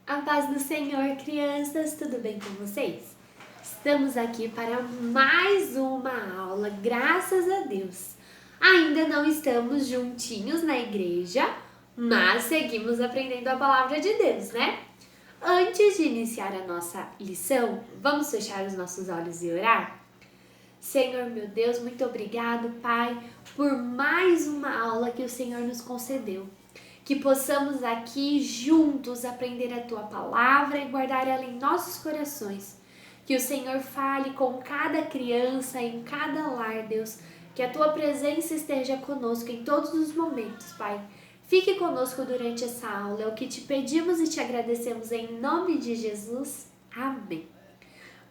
A paz do Senhor, crianças, tudo bem com vocês? Estamos aqui para mais uma aula, graças a Deus. Ainda não estamos juntinhos na igreja, mas seguimos aprendendo a palavra de Deus, né? Antes de iniciar a nossa lição, vamos fechar os nossos olhos e orar? Senhor, meu Deus, muito obrigado, Pai, por mais uma aula que o Senhor nos concedeu. Que possamos aqui juntos aprender a Tua palavra e guardar ela em nossos corações. Que o Senhor fale com cada criança, em cada lar, Deus. Que a Tua presença esteja conosco em todos os momentos, Pai. Fique conosco durante essa aula, é o que te pedimos e te agradecemos em nome de Jesus. Amém.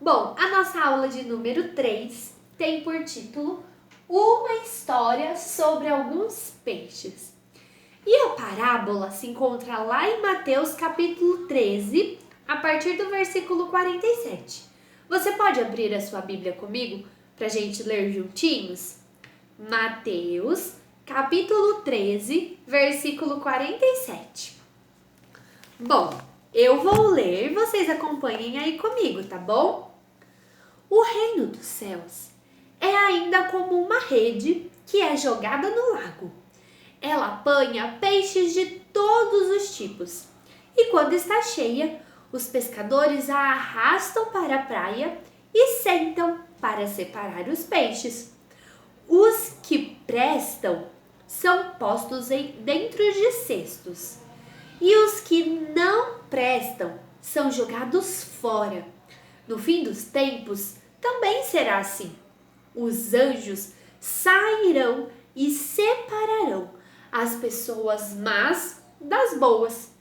Bom, a nossa aula de número 3 tem por título Uma História sobre Alguns Peixes. E a parábola se encontra lá em Mateus capítulo 13, a partir do versículo 47. Você pode abrir a sua Bíblia comigo para a gente ler juntinhos? Mateus capítulo 13, versículo 47. Bom, eu vou ler, vocês acompanhem aí comigo, tá bom? O reino dos céus é ainda como uma rede que é jogada no lago. Ela apanha peixes de todos os tipos. E quando está cheia, os pescadores a arrastam para a praia e sentam para separar os peixes. Os que prestam são postos dentro de cestos. E os que não prestam são jogados fora. No fim dos tempos, também será assim. Os anjos sairão e separarão as pessoas más das boas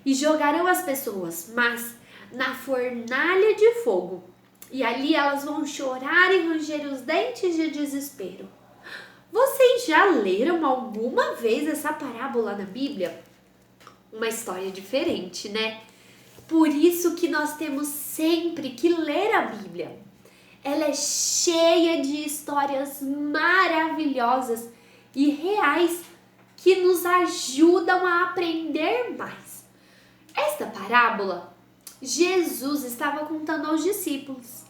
e jogarão as pessoas más na fornalha de fogo. E ali elas vão chorar e ranger os dentes de desespero. Vocês já leram alguma vez essa parábola na Bíblia? Uma história diferente, né? Por isso que nós temos sempre que ler a Bíblia. Ela é cheia de histórias maravilhosas e reais que nos ajudam a aprender mais. Esta parábola, Jesus estava contando aos discípulos.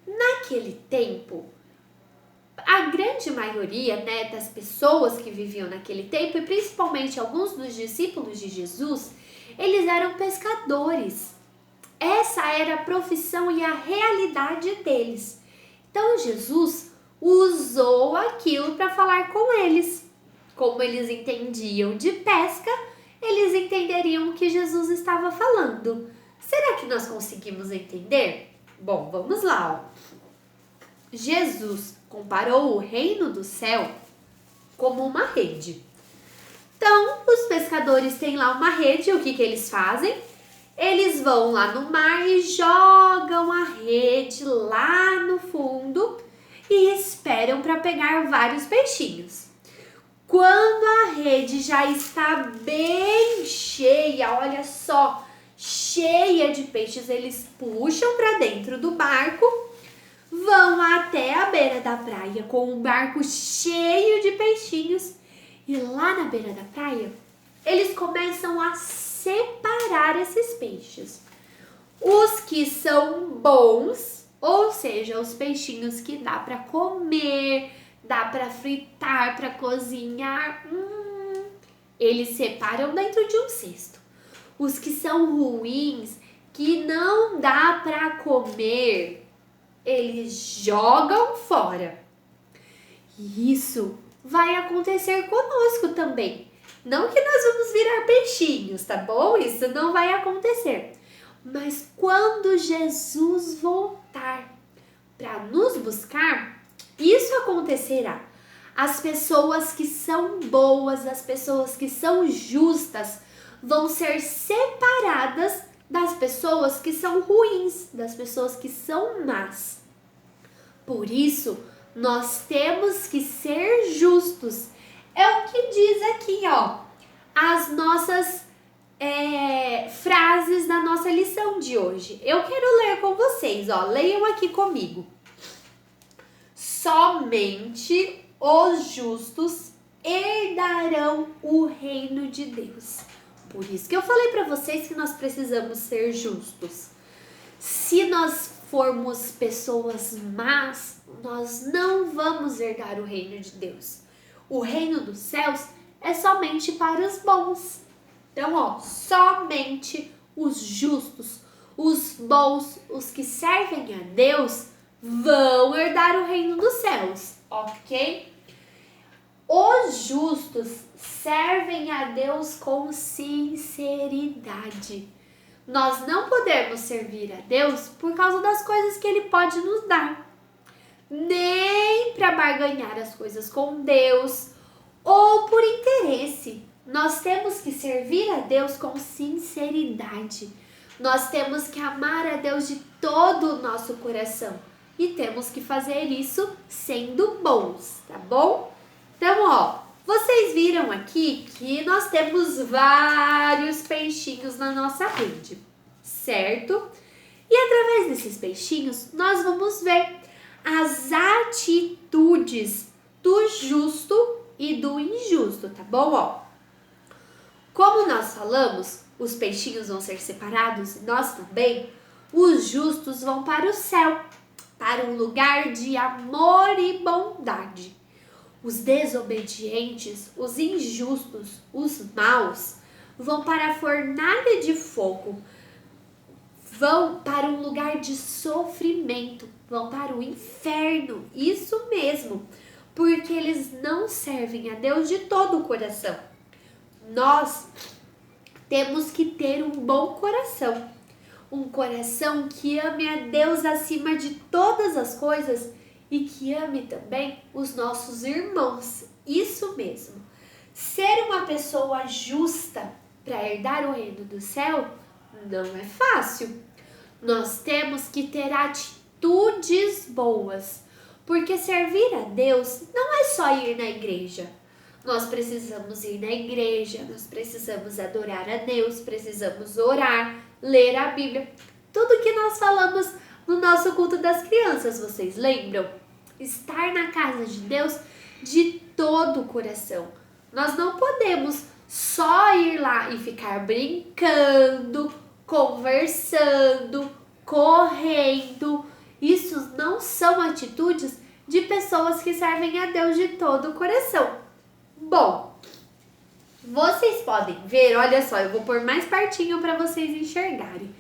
Naquele tempo, a grande maioria, das pessoas que viviam naquele tempo, e principalmente alguns dos discípulos de Jesus, eles eram pescadores. Essa era a profissão e a realidade deles. Então Jesus usou aquilo para falar com eles. Como eles entendiam de pesca, eles entenderiam o que Jesus estava falando. Será que nós conseguimos entender? Bom, vamos lá. Jesus comparou o reino do céu como uma rede. Então, os pescadores têm lá uma rede, o que eles fazem? Eles vão lá no mar e jogam a rede lá no fundo e esperam para pegar vários peixinhos. Quando a rede já está bem cheia, olha só, cheia de peixes, eles puxam para dentro do barco, vão até a beira da praia com um barco cheio de peixinhos e lá na beira da praia, eles começam a separar esses peixes. Os que são bons, ou seja, os peixinhos que dá para comer, dá para fritar, para cozinhar, eles separam dentro de um cesto. Os que são ruins, que não dá para comer, eles jogam fora. E isso vai acontecer conosco também. Não que nós vamos virar peixinhos, tá bom? Isso não vai acontecer. Mas quando Jesus voltar para nos buscar, isso acontecerá. As pessoas que são boas, as pessoas que são justas, vão ser separadas das pessoas que são ruins, das pessoas que são más. Por isso, nós temos que ser justos. É o que diz aqui, as nossas frases da nossa lição de hoje. Eu quero ler com vocês, leiam aqui comigo. Somente os justos herdarão o reino de Deus. Por isso que eu falei para vocês que nós precisamos ser justos. Se nós formos pessoas más, nós não vamos herdar o reino de Deus. O reino dos céus é somente para os bons. Então, somente os justos, os bons, os que servem a Deus, vão herdar o reino dos céus, ok? Os justos servem a Deus com sinceridade. Nós não podemos servir a Deus por causa das coisas que Ele pode nos dar, nem para barganhar as coisas com Deus ou por interesse. Nós temos que servir a Deus com sinceridade. Nós temos que amar a Deus de todo o nosso coração e temos que fazer isso sendo bons, tá bom? Então, vocês viram aqui que nós temos vários peixinhos na nossa rede, certo? E através desses peixinhos, nós vamos ver as atitudes do justo e do injusto, tá bom? Como nós falamos, os peixinhos vão ser separados e nós também. Os justos vão para o céu, para um lugar de amor e bondade. Os desobedientes, os injustos, os maus, vão para a fornalha de fogo, vão para um lugar de sofrimento, vão para o inferno, isso mesmo, porque eles não servem a Deus de todo o coração. Nós temos que ter um bom coração, um coração que ame a Deus acima de todas as coisas e que ame também os nossos irmãos. Isso mesmo. Ser uma pessoa justa para herdar o reino do céu não é fácil. Nós temos que ter atitudes boas, porque servir a Deus não é só ir na igreja. Nós precisamos ir na igreja, nós precisamos adorar a Deus, precisamos orar, ler a Bíblia. Tudo que nós falamos no nosso culto das crianças, vocês lembram? Estar na casa de Deus de todo o coração. Nós não podemos só ir lá e ficar brincando, conversando, correndo. Isso não são atitudes de pessoas que servem a Deus de todo o coração. Bom, vocês podem ver, olha só, eu vou pôr mais pertinho para vocês enxergarem.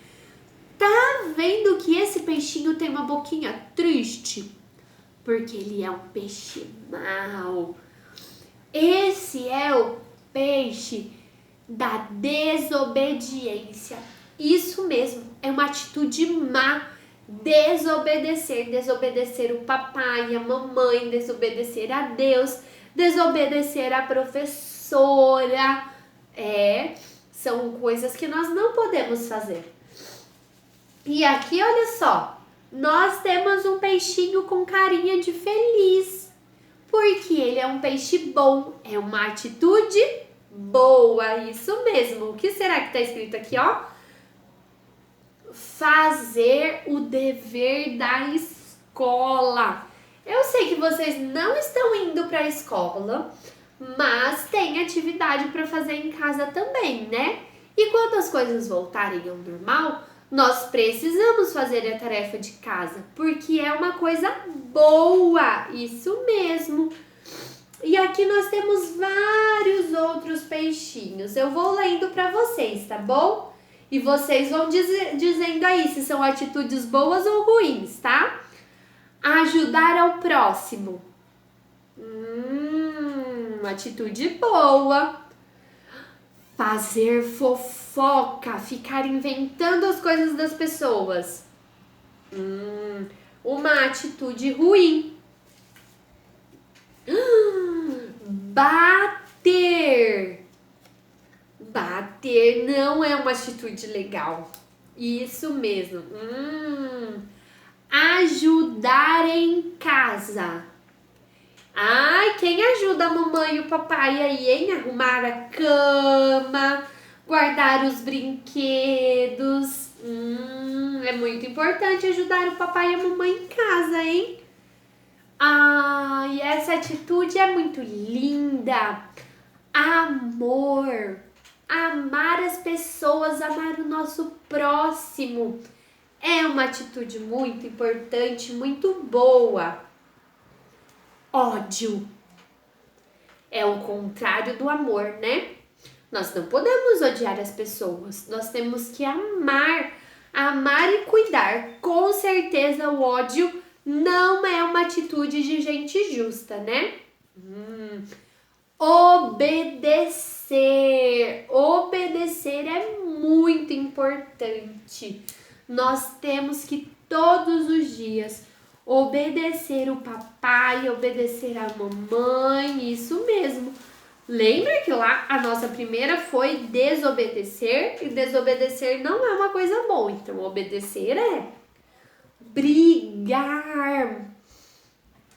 Tá vendo que esse peixinho tem uma boquinha triste? Porque ele é um peixe mau. Esse é o peixe da desobediência. Isso mesmo, é uma atitude má. Desobedecer o papai, a mamãe, desobedecer a Deus, desobedecer a professora. São coisas que nós não podemos fazer. E aqui, olha só, nós temos um peixinho com carinha de feliz, porque ele é um peixe bom, é uma atitude boa, isso mesmo. O que será que está escrito aqui, Fazer o dever da escola. Eu sei que vocês não estão indo para a escola, mas tem atividade para fazer em casa também, né? E quando as coisas voltarem ao normal, nós precisamos fazer a tarefa de casa, porque é uma coisa boa, isso mesmo. E aqui nós temos vários outros peixinhos. Eu vou lendo para vocês, tá bom? E vocês vão dizendo aí se são atitudes boas ou ruins, tá? Ajudar ao próximo. Atitude boa. Fazer fofoca, ficar inventando as coisas das pessoas. Uma atitude ruim. Bater. Bater não é uma atitude legal. Isso mesmo. Ajudar em casa. Ai, quem ajuda a mamãe e o papai aí, hein? Arrumar a cama, guardar os brinquedos. É muito importante ajudar o papai e a mamãe em casa, hein? Ai, essa atitude é muito linda. Amor. Amar as pessoas, amar o nosso próximo. É uma atitude muito importante, muito boa. Ódio é o contrário do amor, né? Nós não podemos odiar as pessoas, nós temos que amar, amar e cuidar. Com certeza o ódio não é uma atitude de gente justa, né? Obedecer. Obedecer é muito importante. Nós temos que todos os dias obedecer o papai, obedecer a mamãe, isso mesmo. Lembra que lá a nossa primeira foi desobedecer, e desobedecer não é uma coisa boa. Então, obedecer é brigar.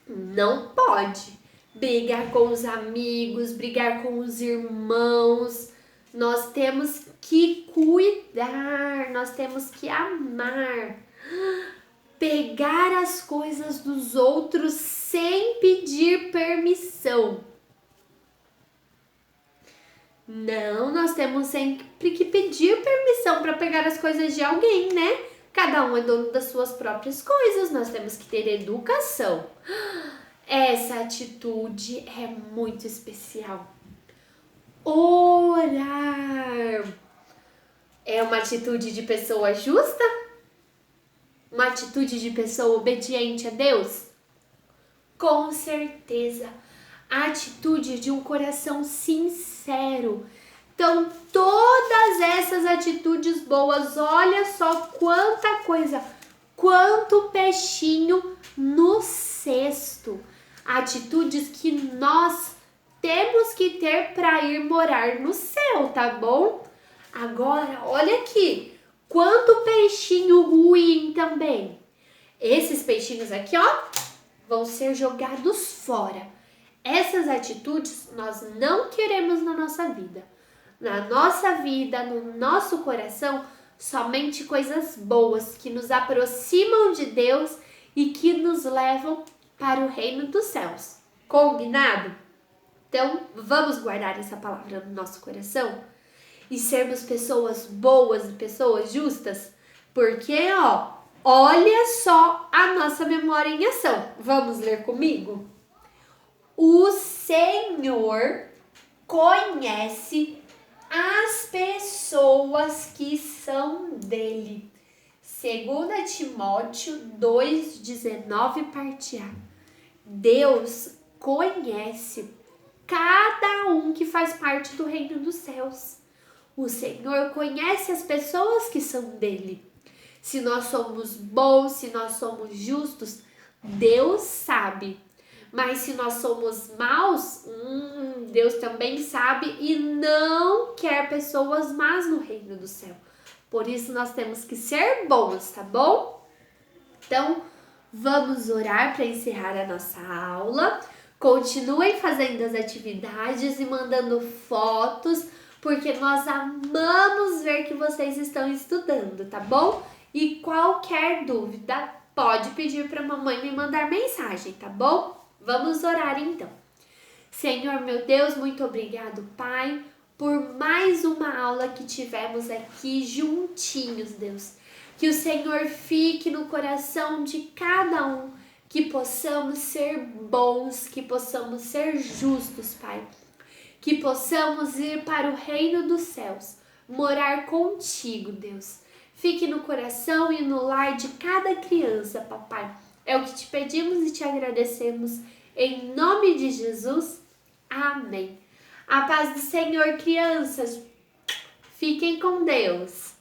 Não pode brigar com os amigos, brigar com os irmãos. Nós temos que cuidar, nós temos que amar. Pegar as coisas dos outros sem pedir permissão. Não, nós temos sempre que pedir permissão para pegar as coisas de alguém, né? Cada um é dono das suas próprias coisas, nós temos que ter educação. Essa atitude é muito especial. Orar é uma atitude de pessoa justa? Uma atitude de pessoa obediente a Deus? Com certeza. A atitude de um coração sincero. Então, todas essas atitudes boas, olha só quanta coisa, quanto peixinho no cesto. Atitudes que nós temos que ter para ir morar no céu, tá bom? Agora, olha aqui, quanto peixinho ruim também. Esses peixinhos aqui, ó, vão ser jogados fora. Essas atitudes nós não queremos na nossa vida. Na nossa vida, no nosso coração, somente coisas boas que nos aproximam de Deus e que nos levam para o reino dos céus. Combinado? Então, vamos guardar essa palavra no nosso coração e sermos pessoas boas e pessoas justas, porque, ó, olha só a nossa memória em ação. Vamos ler comigo? O Senhor conhece as pessoas que são dele. 2 Timóteo 2,19, parte A. Deus conhece cada um que faz parte do reino dos céus. O Senhor conhece as pessoas que são dele. Se nós somos bons, se nós somos justos, Deus sabe. Mas se nós somos maus, Deus também sabe e não quer pessoas más no reino do céu. Por isso nós temos que ser bons, tá bom? Então, vamos orar para encerrar a nossa aula. Continuem fazendo as atividades e mandando fotos, porque nós amamos ver que vocês estão estudando, tá bom? E qualquer dúvida, pode pedir para a mamãe me mandar mensagem, tá bom? Vamos orar então. Senhor, meu Deus, muito obrigado, Pai, por mais uma aula que tivemos aqui juntinhos, Deus. Que o Senhor fique no coração de cada um, que possamos ser bons, que possamos ser justos, Pai. Que possamos ir para o reino dos céus, morar contigo, Deus. Fique no coração e no lar de cada criança, papai. É o que te pedimos e te agradecemos. Em nome de Jesus, amém. A paz do Senhor, crianças. Fiquem com Deus.